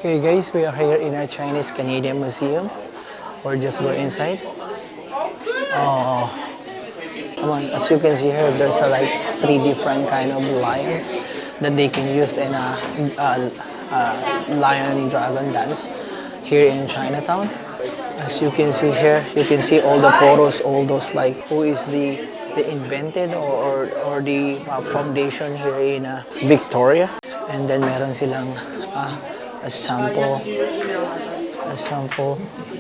Okay guys, we are here in a Chinese Canadian museum. We're just going inside. Oh, come on, as you can see here, there's like 3 different kind of lions that they can use in a lion dragon dance here in Chinatown. As you can see here, you can see all the photos, all those like who is the invented or the foundation here in Victoria. And then meron silang a sample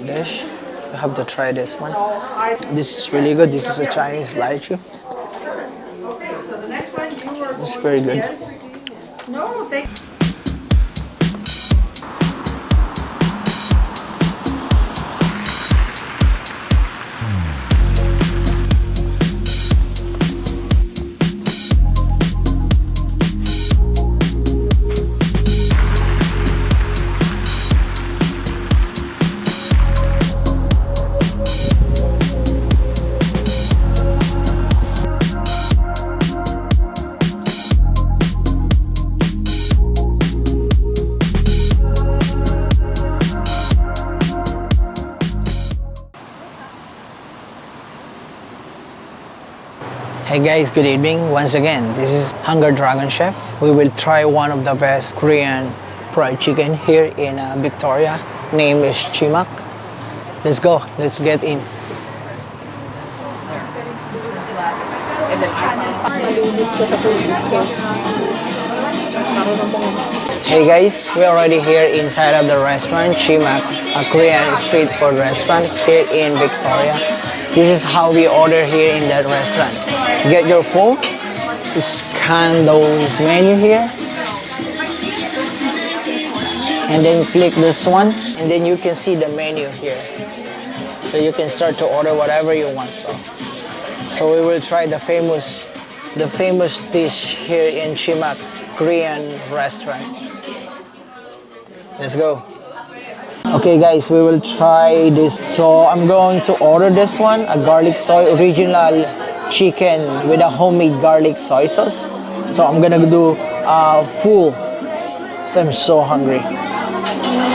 dish. You have to try this one. This is really good. This is a Chinese lychee. It's very good. No, thank you. Hey guys, good evening. Once again, this is Hunger Dragon Chef. We will try one of the best Korean fried chicken here in Victoria. Name is Chimac. Let's go. Let's get in. Hey guys, we're already here inside of the restaurant Chimac, a Korean street food restaurant here in Victoria. This is how we order here in that restaurant. Get your phone, scan those menu here, and then click this one, and then you can see the menu here. So you can start to order whatever you want. So we will try the famous dish here in Chimac Korean restaurant. Let's go. Okay guys, we will try this. So I'm going to order this one, a garlic soy original chicken with a homemade garlic soy sauce. So I'm gonna do full, so I'm so hungry.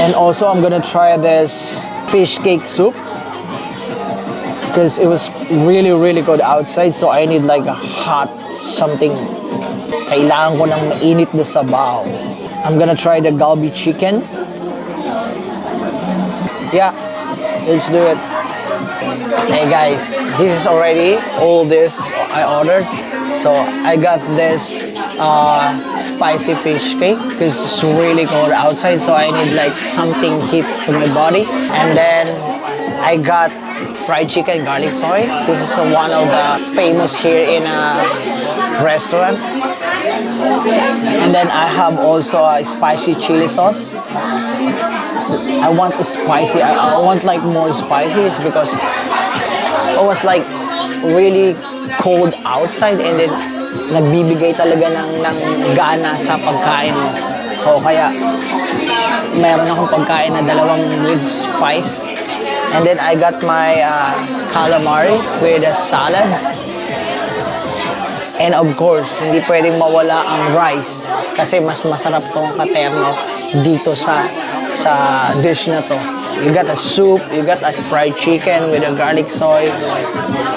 And also I'm gonna try this fish cake soup because it was really good outside, so I need like a hot something. Kailangan ko ng mainit na sabaw. I'm gonna try the Galbi chicken. Yeah, let's do it. Hey guys, this is already all this I ordered. So I got this spicy fish cake because it's really cold outside, so I need like something heat to my body. And then I got fried chicken garlic soy. This is one of the famous here in a restaurant. And then I have also a spicy chili sauce. I want spicy. I want like more spicy. It's because it was like really cold outside, and then nagbibigay talaga ng gana sa pagkain mo. So kaya meron akong pagkain na dalawang with spice. And then I got my calamari with a salad. And of course, hindi pwedeng mawala ang rice kasi mas masarap tong katerno dito sa dish na to. You got a soup, you got a fried chicken with a garlic soy,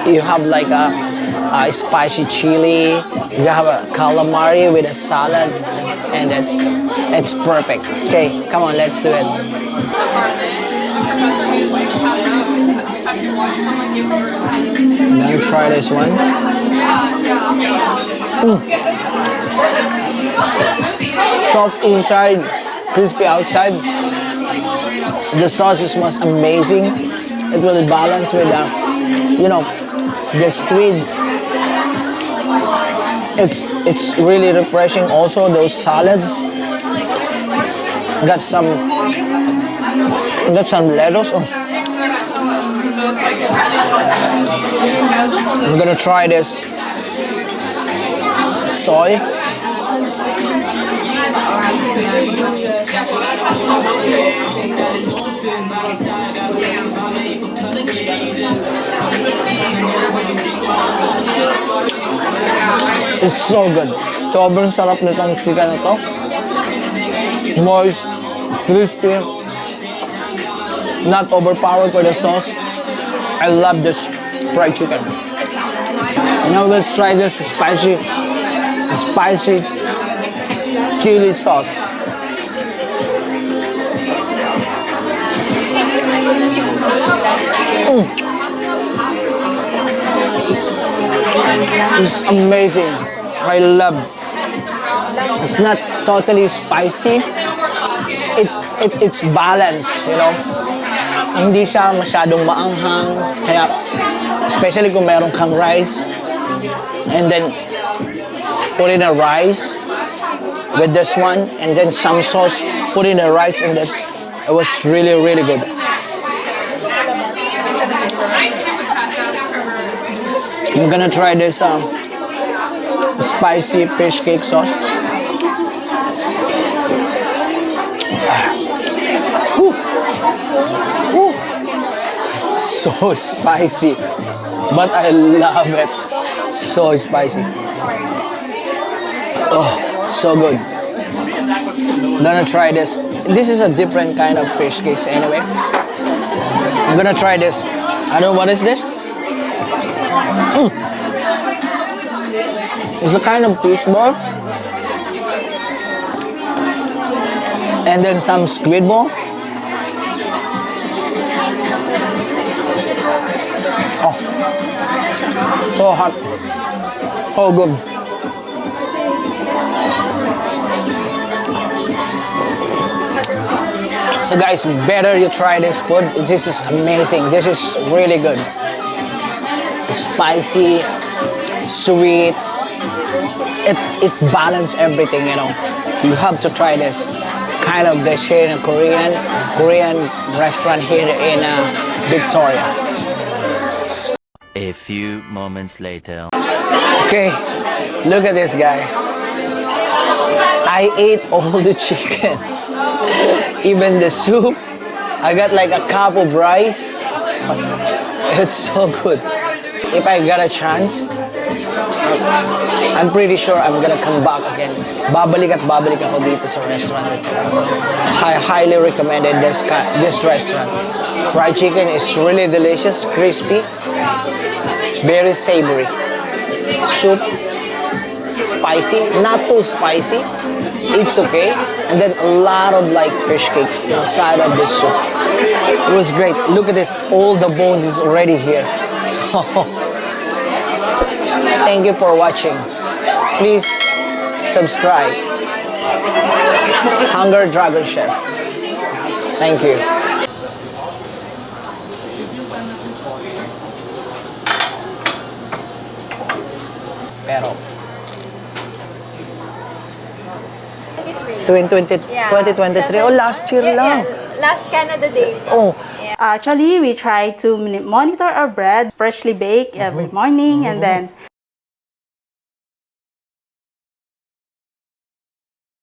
you have like a spicy chili, you have a calamari with a salad, and it's perfect. Okay, come on, let's do it. Let me try this one. Soft inside, crispy outside. The sauce is most amazing. It will balance with the squid It's really refreshing. Also, those salad got some lettuce. Oh. I'm gonna try this soy. It's so good. Sobrang sarap nitong chicken na to. Moist, crispy, not overpowered with the sauce. I love this fried chicken. Now let's try this spicy chili sauce. It's amazing. I love. It's not totally spicy. It's balanced, you know. Hindi siya masyadong maanghang. Kaya, especially kung meron kang rice, and then put in a rice with this one, and then some sauce, put in a rice, and it was really, really good. I'm gonna try this spicy fish cake sauce. Woo. Woo. So spicy, but I love it. So spicy. Oh, so good. Gonna try this. This is a different kind of fish cakes anyway. I'm gonna try this. I don't know what is this. It's a kind of fish ball. And then some squid ball. Oh, so hot. Oh, good. So guys, better you try this food. This is amazing. This is really good. Spicy, sweet. It balances everything, you know. You have to try this kind of dish here in a Korean restaurant here in Victoria. A few moments later. Okay, look at this guy. I ate all the chicken, even the soup. I got like a cup of rice. It's so good. If I got a chance, I'm pretty sure I'm gonna come back again. Babalik at babalik ako dito sa restaurant. I highly recommended this restaurant. Fried chicken is really delicious, crispy, very savory. Soup, spicy, not too spicy. It's okay. And then a lot of like fish cakes inside of this soup. It was great. Look at this. All the bones is already here. So, thank you for watching. Please subscribe. Hunger Dragon Chef. Thank you. Pero 2023. Oh, last year lang. Last Canada Day. Oh, Actually, we try to monitor our bread, freshly baked every morning, and then